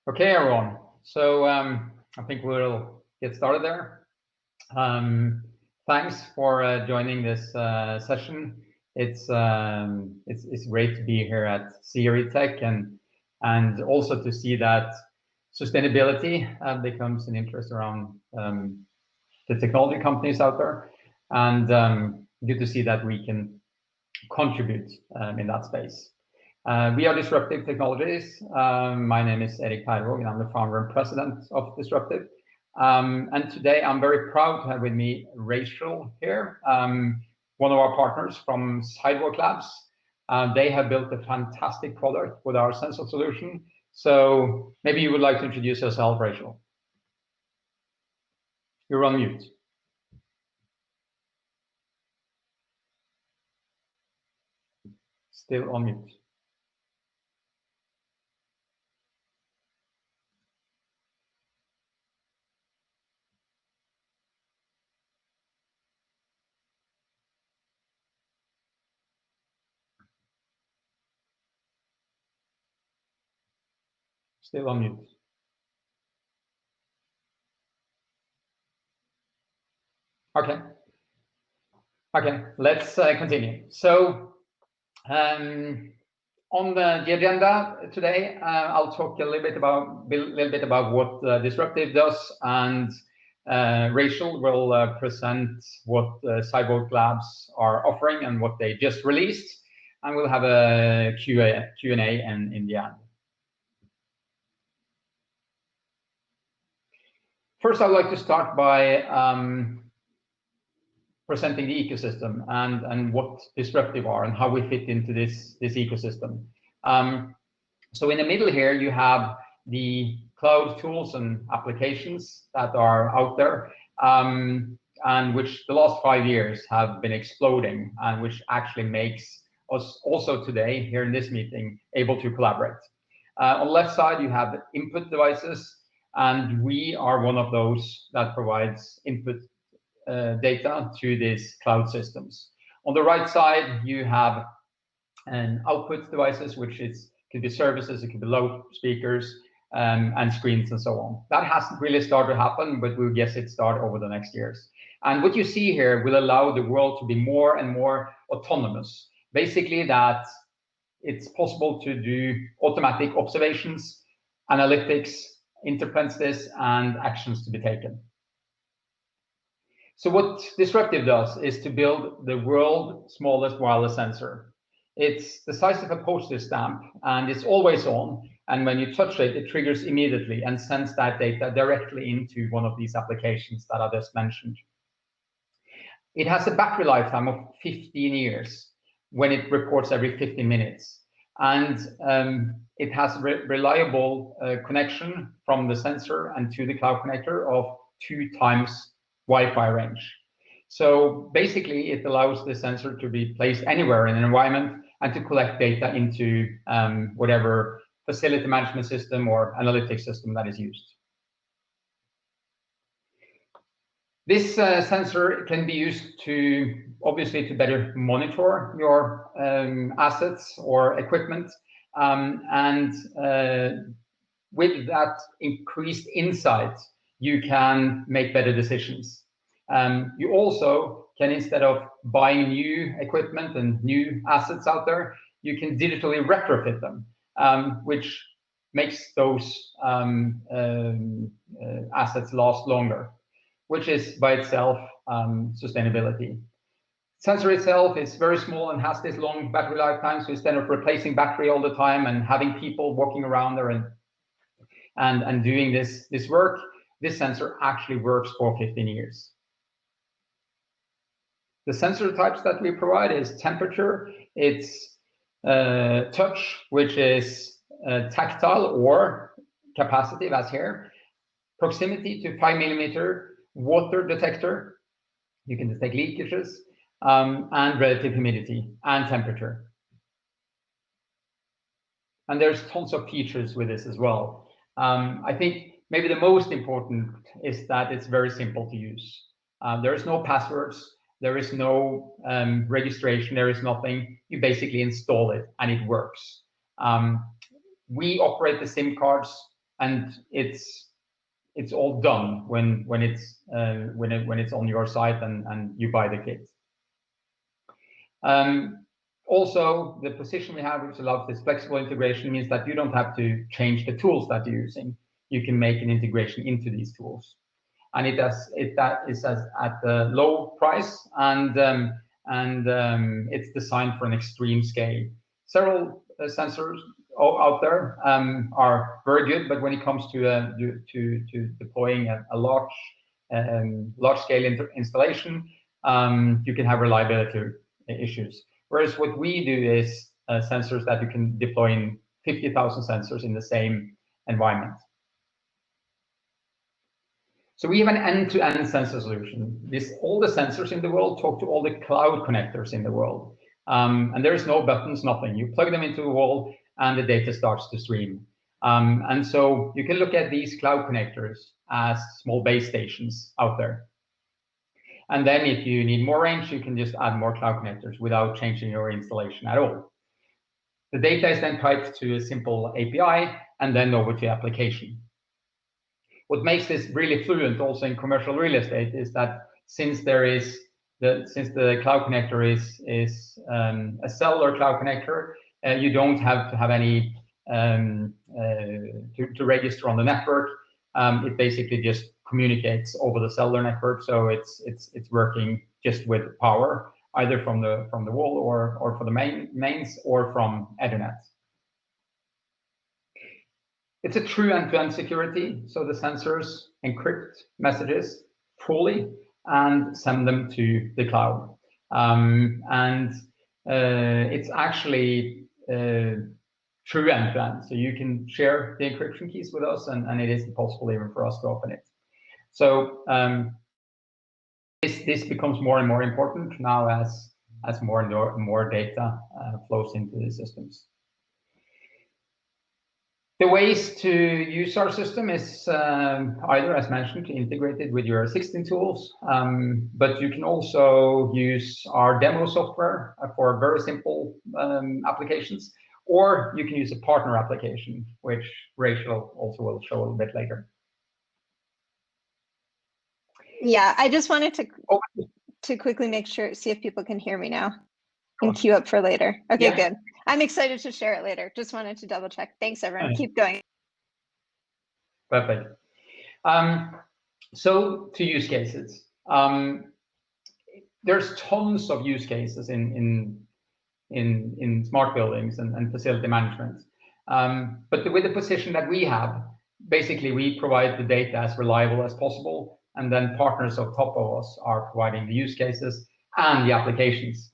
Okay, everyone. So I think we'll get started there. Thanks for joining this session. It's great to be here at CREtech and also to see that sustainability becomes an interest around the technology companies out there, and good to see that we can contribute in that space. We are Disruptive Technologies. My name is Erik Teirvåg, and I'm the founder and president of Disruptive. And today I'm very proud to have with me Rachel here, one of our partners from Sidewalk Labs. They have built a fantastic product with our sensor solution. So maybe you would like to introduce yourself, Rachel. You're on mute. Still on mute. Still on mute. Okay. Okay, let's continue. So on the agenda today, I'll talk a little bit about what Disruptive does, and Rachel will present what Sidewalk Labs are offering and what they just released, and we'll have a Q&A in the end. First, I'd like to start by presenting the ecosystem and what Disruptive are and how we fit into this ecosystem. So in the middle here, you have the cloud tools and applications that are out there, and which the last 5 years have been exploding, and which actually makes us also today here in this meeting able to collaborate. On the left side, you have input devices, and we are one of those that provides input data to these cloud systems. On the right side, you have an output devices, which could be services, it could be loudspeakers, and screens and so on. That hasn't really started to happen, but we'll guess it start over the next years. And what you see here will allow the world to be more and more autonomous. Basically, that it's possible to do automatic observations, analytics, interprets this, and actions to be taken. So what Disruptive does is to build the world's smallest wireless sensor. It's the size of a postage stamp, and it's always on. And when you touch it, it triggers immediately and sends that data directly into one of these applications that I just mentioned. It has a battery lifetime of 15 years when it reports every 15 minutes. And it has reliable connection from the sensor and to the cloud connector of 2 times Wi-Fi range. So basically, it allows the sensor to be placed anywhere in an environment and to collect data into whatever facility management system or analytics system that is used. This sensor can be used to, obviously, to better monitor your assets or equipment, and with that increased insight, you can make better decisions. You also can, instead of buying new equipment and new assets out there, you can digitally retrofit them, which makes those assets last longer, which is by itself sustainability. Sensor itself is very small and has this long battery lifetime, so instead of replacing battery all the time and having people walking around there and doing this work, this sensor actually works for 15 years. The sensor types that we provide is temperature, it's touch, which is tactile or capacitive, as here, proximity to 5 millimeter, water detector, you can detect leakages, and relative humidity and temperature. And there's tons of features with this as well. I think maybe the most important is that it's very simple to use. There is no passwords, there is no registration, there is nothing. You basically install it and it works. We operate the SIM cards and it's all done when it's on your site and you buy the kit. Also, the position we have, which allows this flexible integration, means that you don't have to change the tools that you're using. You can make an integration into these tools, and that is at a low price, and it's designed for an extreme scale. Several sensors out there are very good, but when it comes to deploying a large scale installation, you can have reliability issues. Whereas what we do is sensors that you can deploy in 50,000 sensors in the same environment. So we have an end-to-end sensor solution. All the sensors in the world talk to all the cloud connectors in the world. And there is no buttons, nothing. You plug them into a wall and the data starts to stream. And so you can look at these cloud connectors as small base stations out there. And then if you need more range, you can just add more cloud connectors without changing your installation at all. The data is then piped to a simple API and then over to application. What makes this really fluent also in commercial real estate is that since the cloud connector is a cellular cloud connector, you don't have to have any to register on the network. It basically just communicates over the cellular network, so it's working just with power, either from the wall or for the mains or from Ethernet. It's a true end-to-end security, so the sensors encrypt messages fully and send them to the cloud. It's actually true end-to-end, so you can share the encryption keys with us, and it isn't possible even for us to open it. So this becomes more and more important now as more and more data flows into the systems. The ways to use our system is either, as mentioned, integrated with your existing tools, but you can also use our demo software for very simple applications, or you can use a partner application, which Rachel also will show a little bit later. Yeah, I just wanted to quickly make sure, see if people can hear me now and queue up for later. Okay, yeah. Good. I'm excited to share it later. Just wanted to double check. Thanks, everyone. Keep going. Perfect. So to use cases. There's tons of use cases in smart buildings and facility management. But with the position that we have, basically we provide the data as reliable as possible, and then partners on top of us are providing the use cases and the applications.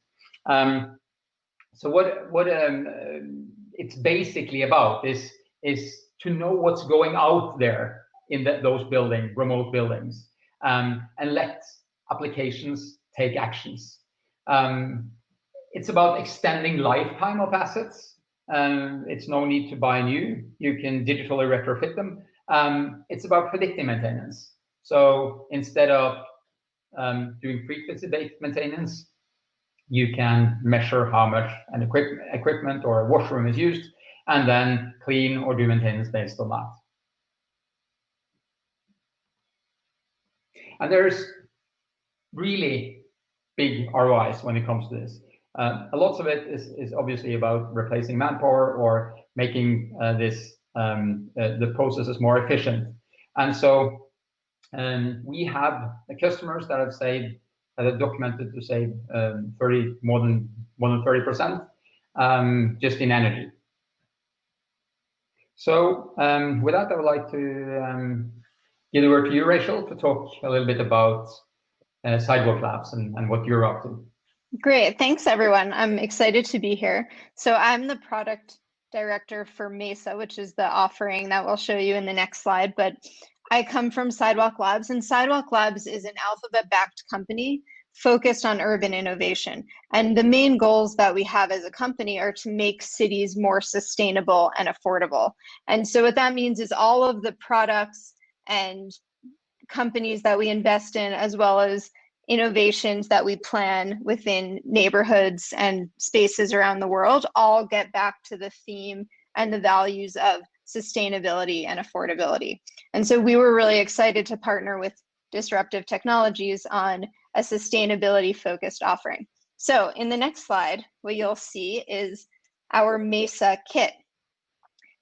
So what it's basically about is to know what's going out there in those remote buildings, and let applications take actions. It's about extending lifetime of assets. It's no need to buy new. You can digitally retrofit them. It's about predictive maintenance. So instead of doing frequency-based maintenance, you can measure how much an equipment or a washroom is used, and then clean or do maintenance based on that. And there's really big ROIs when it comes to this. A lot of it is obviously about replacing manpower or making the processes more efficient. And so we have the customers that have documented to save more than 30% just in energy. So with that, I would like to give the word to you, Rachel, to talk a little bit about Sidewalk Labs and what you're up to. Great, thanks everyone. I'm excited to be here. So I'm the product director for Mesa, which is the offering that we'll show you in the next slide, but I come from Sidewalk Labs, and Sidewalk Labs is an Alphabet-backed company focused on urban innovation. And the main goals that we have as a company are to make cities more sustainable and affordable. And so what that means is all of the products and companies that we invest in, as well as innovations that we plan within neighborhoods and spaces around the world, all get back to the theme and the values of sustainability, and affordability. And so we were really excited to partner with Disruptive Technologies on a sustainability-focused offering. So in the next slide, what you'll see is our Mesa kit.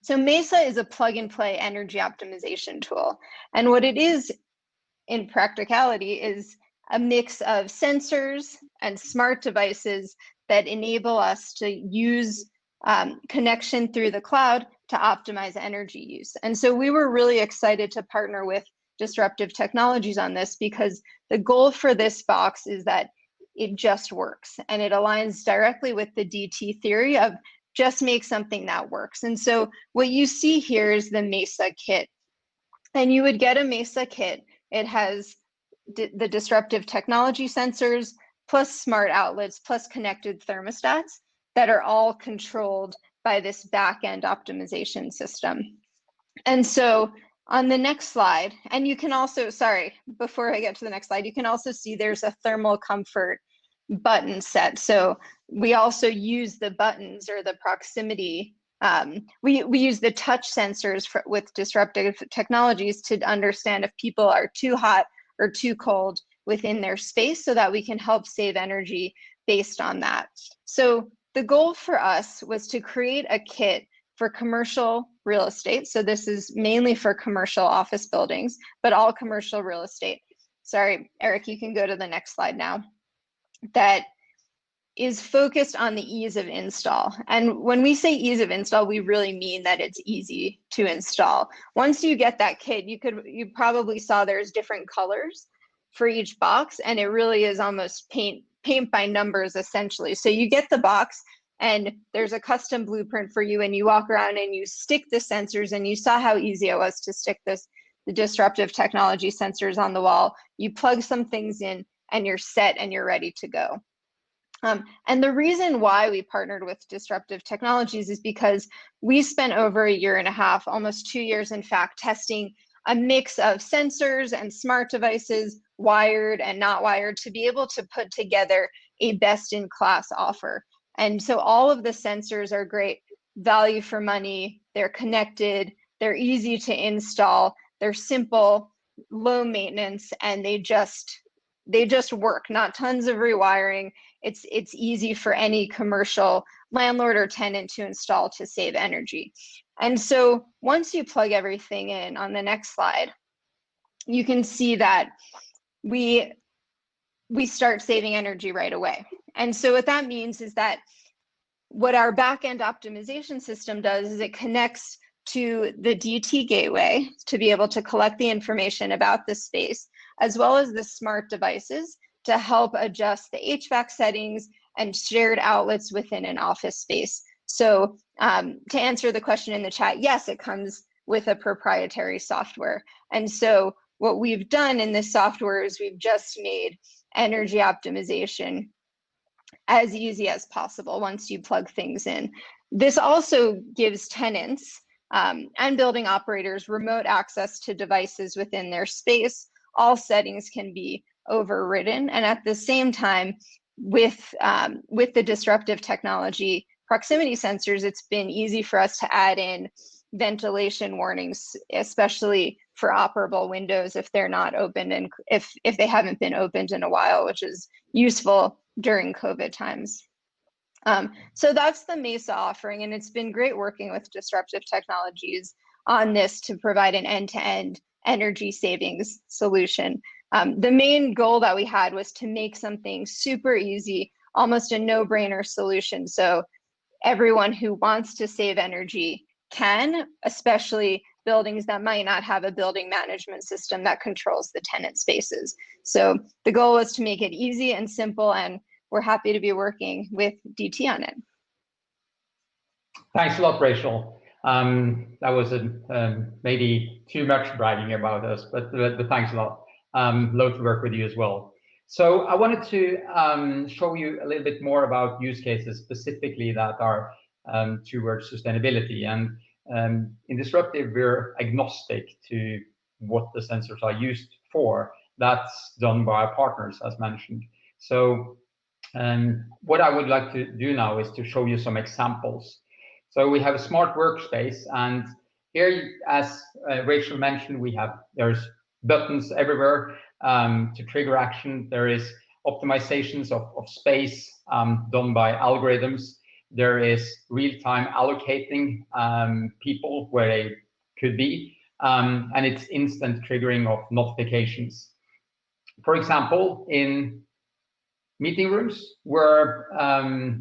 So Mesa is a plug-and-play energy optimization tool. And what it is in practicality is a mix of sensors and smart devices that enable us to use connection through the cloud to optimize energy use. And so we were really excited to partner with Disruptive Technologies on this because the goal for this box is that it just works, and it aligns directly with the DT theory of just make something that works. And so what you see here is the Mesa kit, and you would get a Mesa kit. It has the disruptive technology sensors plus smart outlets plus connected thermostats that are all controlled by this back-end optimization system. And so on the next slide, and you can also, sorry, before I get to the next slide, you can also see there's a thermal comfort button set. So we also use the buttons or the proximity. We use the touch sensors with Disruptive Technologies to understand if people are too hot or too cold within their space so that we can help save energy based on that. So the goal for us was to create a kit for commercial real estate. So this is mainly for commercial office buildings, but all commercial real estate. Sorry, Eric, you can go to the next slide now. That is focused on the ease of install. And when we say ease of install, we really mean that it's easy to install. Once you get that kit, you probably saw there's different colors for each box, and it really is almost paint by numbers essentially. So you get the box and there's a custom blueprint for you, and you walk around and you stick the sensors, and you saw how easy it was to stick the disruptive technology sensors on the wall. You plug some things in and you're set and you're ready to go. And the reason why we partnered with Disruptive Technologies is because we spent over 1.5 years, almost 2 years in fact, testing a mix of sensors and smart devices, wired and not wired, to be able to put together a best-in-class offer. And so all of the sensors are great value for money, they're connected, they're easy to install, they're simple, low maintenance, and they just work, not tons of rewiring. It's easy for any commercial landlord or tenant to install to save energy. And so once you plug everything in on the next slide, you can see that we start saving energy right away. And so what that means is that what our back-end optimization system does is it connects to the DT gateway to be able to collect the information about the space, as well as the smart devices to help adjust the HVAC settings and shared outlets within an office space. So to answer the question in the chat, yes, it comes with a proprietary software. And so what we've done in this software is we've just made energy optimization as easy as possible once you plug things in. This also gives tenants and building operators remote access to devices within their space. All settings can be overridden, and at the same time, with the disruptive technology proximity sensors, it's been easy for us to add in ventilation warnings, especially for operable windows if they're not opened and if they haven't been opened in a while, which is useful during COVID times. So that's the Mesa offering, and it's been great working with Disruptive Technologies on this to provide an end-to-end energy savings solution. The main goal that we had was to make something super easy, almost a no-brainer solution. So everyone who wants to save energy can, especially buildings that might not have a building management system that controls the tenant spaces. So the goal was to make it easy and simple, and we're happy to be working with DT on it. Thanks a lot, Rachel. That was maybe too much bragging about us, but thanks a lot. Love to work with you as well. So I wanted to show you a little bit more about use cases specifically that are towards sustainability. And in Disruptive, we're agnostic to what the sensors are used for. That's done by our partners, as mentioned. So what I would like to do now is to show you some examples. So we have a smart workspace, and here, as Rachel mentioned, there's buttons everywhere to trigger action. There is optimizations of space done by algorithms. There is real-time allocating people where they could be, and it's instant triggering of notifications. For example, in meeting rooms where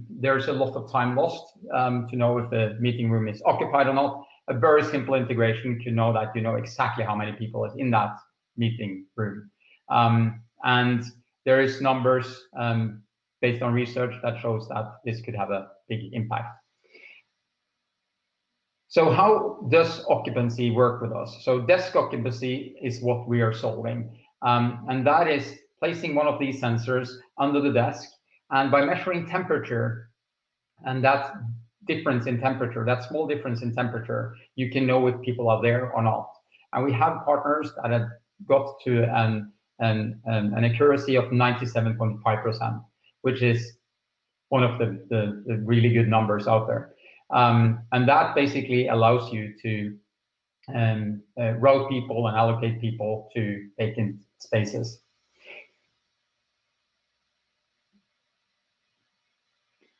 there's a lot of time lost to know if the meeting room is occupied or not, a very simple integration to know that you know exactly how many people is in that meeting room. And there is numbers based on research that shows that this could have a big impact. So how does occupancy work with us? So desk occupancy is what we are solving. And that is placing one of these sensors under the desk, and by measuring temperature, and that difference in temperature, that small difference in temperature, you can know if people are there or not. And we have partners that have got to an accuracy of 97.5%, which is one of the really good numbers out there. And that basically allows you to route people and allocate people to vacant spaces.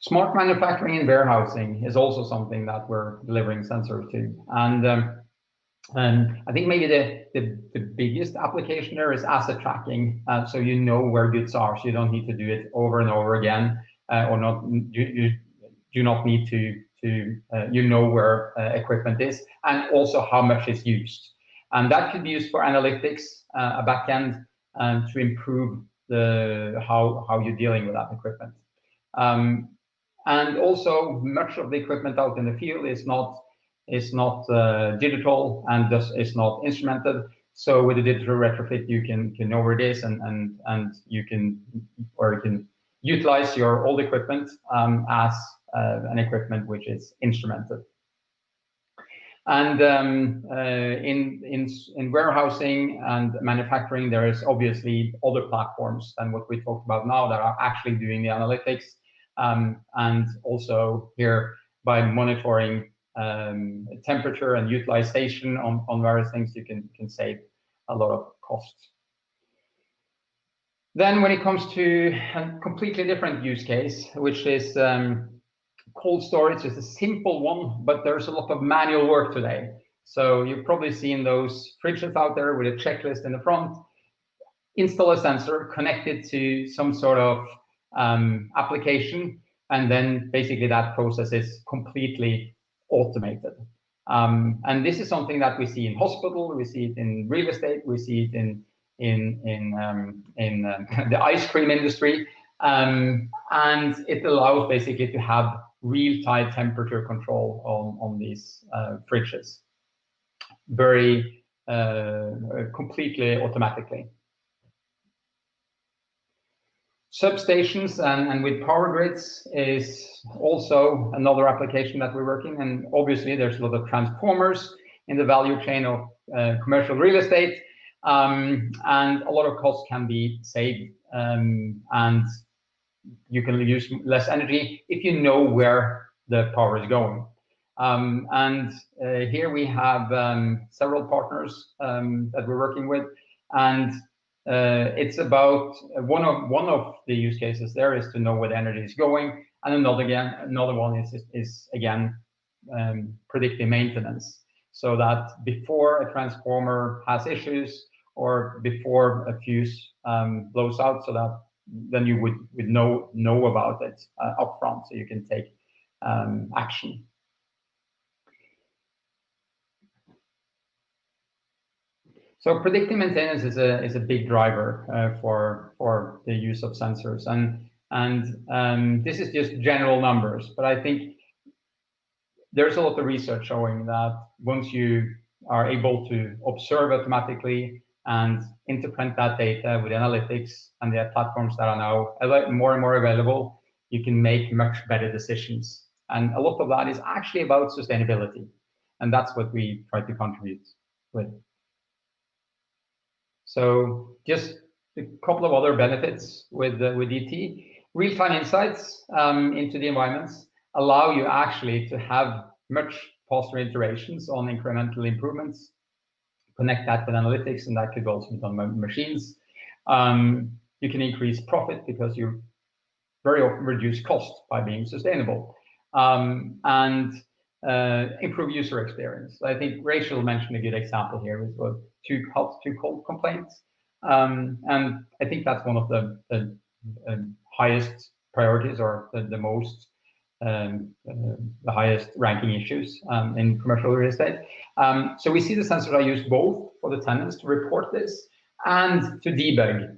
Smart manufacturing and warehousing is also something that we're delivering sensors to. And I think maybe the biggest application there is asset tracking. So you know where goods are, so you don't need to do it over and over again, or not. You do not need to you know where equipment is, and also how much is used. And that could be used for analytics, a backend, to improve how you're dealing with that equipment. And also, much of the equipment out in the field is not digital and thus is not instrumented. So with a digital retrofit, you can know where it is, and you can utilize your old equipment as an equipment which is instrumented. And in warehousing and manufacturing, there is obviously other platforms than what we talked about now that are actually doing the analytics. And also here, by monitoring temperature and utilization on various things, you can save a lot of costs. Then when it comes to a completely different use case, which is cold storage, is a simple one, but there's a lot of manual work today. So you've probably seen those fridges out there with a checklist in the front. Install a sensor, connect it to some sort of application, and then basically that process is completely automated. And this is something that we see in hospital, we see it in real estate, we see it in the ice cream industry, and it allows basically to have real-time temperature control on these fridges, very completely automatically. Substations and with power grids is also another application that we're working, and obviously there's a lot of transformers in the value chain of commercial real estate, and a lot of costs can be saved, and you can use less energy if you know where the power is going. And here we have several partners that we're working with, and it's about one of the use cases there is to know where the energy is going, and another one is again predictive maintenance, so that before a transformer has issues or before a fuse blows out, so that then you would know about it upfront, so you can take action. So predictive maintenance is a big driver for the use of sensors, and this is just general numbers, but I think there's a lot of research showing that once you are able to observe automatically and interpret that data with analytics and the platforms that are now more and more available, you can make much better decisions. And a lot of that is actually about sustainability, and that's what we try to contribute with. So just a couple of other benefits with DT. Real-time insights into the environments allow you actually to have much faster iterations on incremental improvements, connect that with analytics, and that could also be done by machines. You can increase profit because you very often reduce cost by being sustainable, and improve user experience. I think Rachel mentioned a good example here with what too hot, too cold complaints, and I think that's one of the highest priorities, or the most the highest ranking issues in commercial real estate. So we see the sensors are used both for the tenants to report this and to debug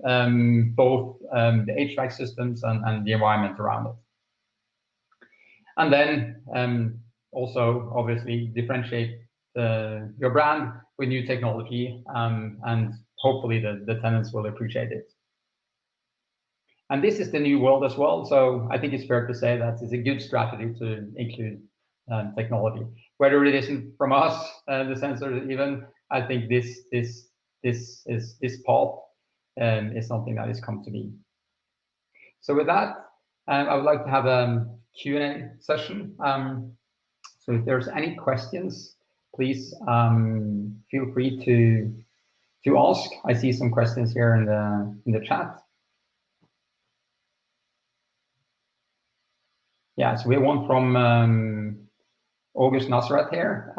both the HVAC systems and the environment around it. And then also obviously differentiate your brand with new technology, and hopefully the tenants will appreciate it. And this is the new world as well, so I think it's fair to say that it's a good strategy to include technology. Whether it isn't from us, the sensors even, I think this path is something that has come to be. So with that, I would like to have a Q&A session. So if there's any questions, please feel free to ask. I see some questions here in the chat. Yeah, so we have one from August Nasrat here.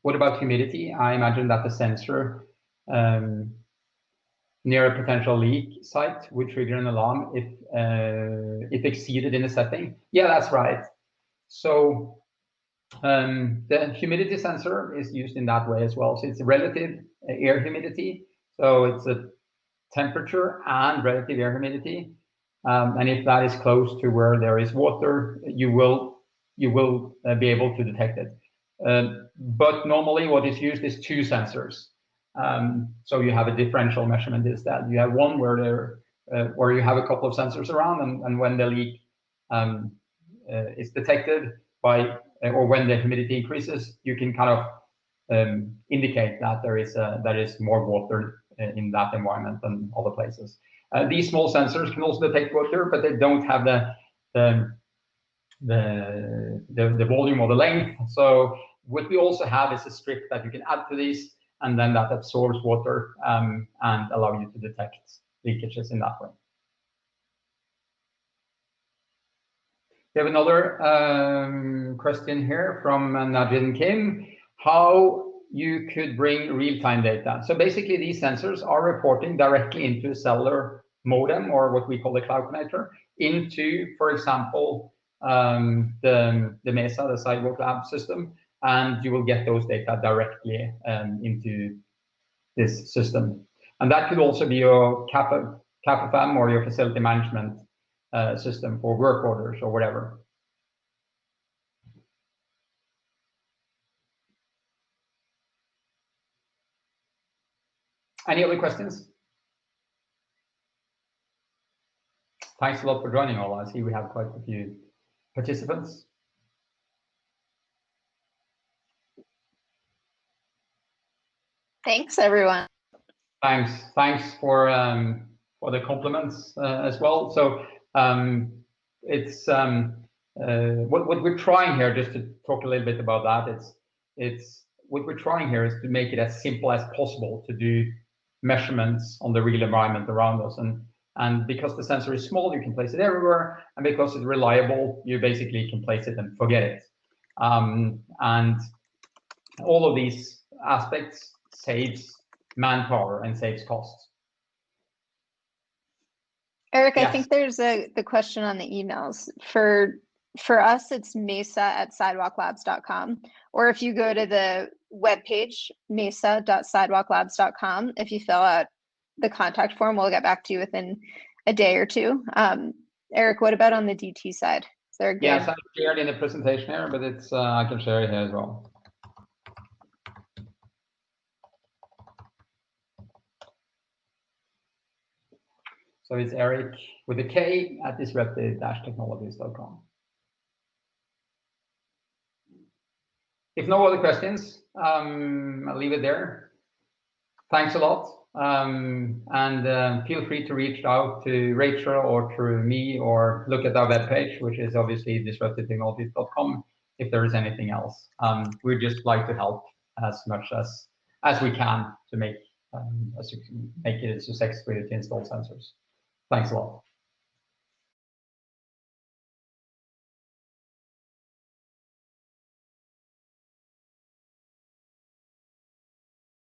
What about humidity? I imagine that the sensor near a potential leak site would trigger an alarm if it exceeded in a setting. Yeah, that's right. So the humidity sensor is used in that way as well. So it's relative air humidity. So it's a temperature and relative air humidity. And if that is close to where there is water, you will be able to detect it. But normally what is used is two sensors. So you have a differential measurement instead. You have one where you have a couple of sensors around, and when the leak is detected by, or when the humidity increases, you can kind of indicate that there is more water in that environment than other places. These small sensors can also detect water, but they don't have the volume or the length. So what we also have is a strip that you can add to these, and then that absorbs water and allow you to detect leakages in that way. We have another question here from Najin Kim. How you could bring real-time data. So basically these sensors are reporting directly into a cellular modem, or what we call the cloud connector, into, for example, the Mesa, the Sidewalk Labs system, and you will get those data directly into this system. And that could also be your CAPFM or your facility management system for work orders or whatever. Any other questions? Thanks a lot for joining all. I see we have quite a few participants. Thanks, everyone. Thanks for the compliments as well. So it's what we're trying here, just to talk a little bit about that. It's what we're trying here is to make it as simple as possible to do measurements on the real environment around us, and because the sensor is small, you can place it everywhere, and because it's reliable, you basically can place it and forget it. And all of these aspects saves manpower and saves costs. Eric, yes. I think there's the question on the emails. For us, it's mesa@sidewalklabs.com, or if you go to the webpage, mesa.sidewalklabs.com, if you fill out the contact form, we'll get back to you within a day or two. Eric, what about on the DT side? Is there a good... Yes, I shared in the presentation here, but it's I can share it here as well. So it's Eric with a K at disruptive-technologies.com. If no other questions, I'll leave it there. Thanks a lot. And feel free to reach out to Rachel or to me, or look at our webpage, which is obviously disruptive-technologies.com, if there is anything else. We'd just like to help as much as we can to make it successfully to install sensors. Thanks a lot.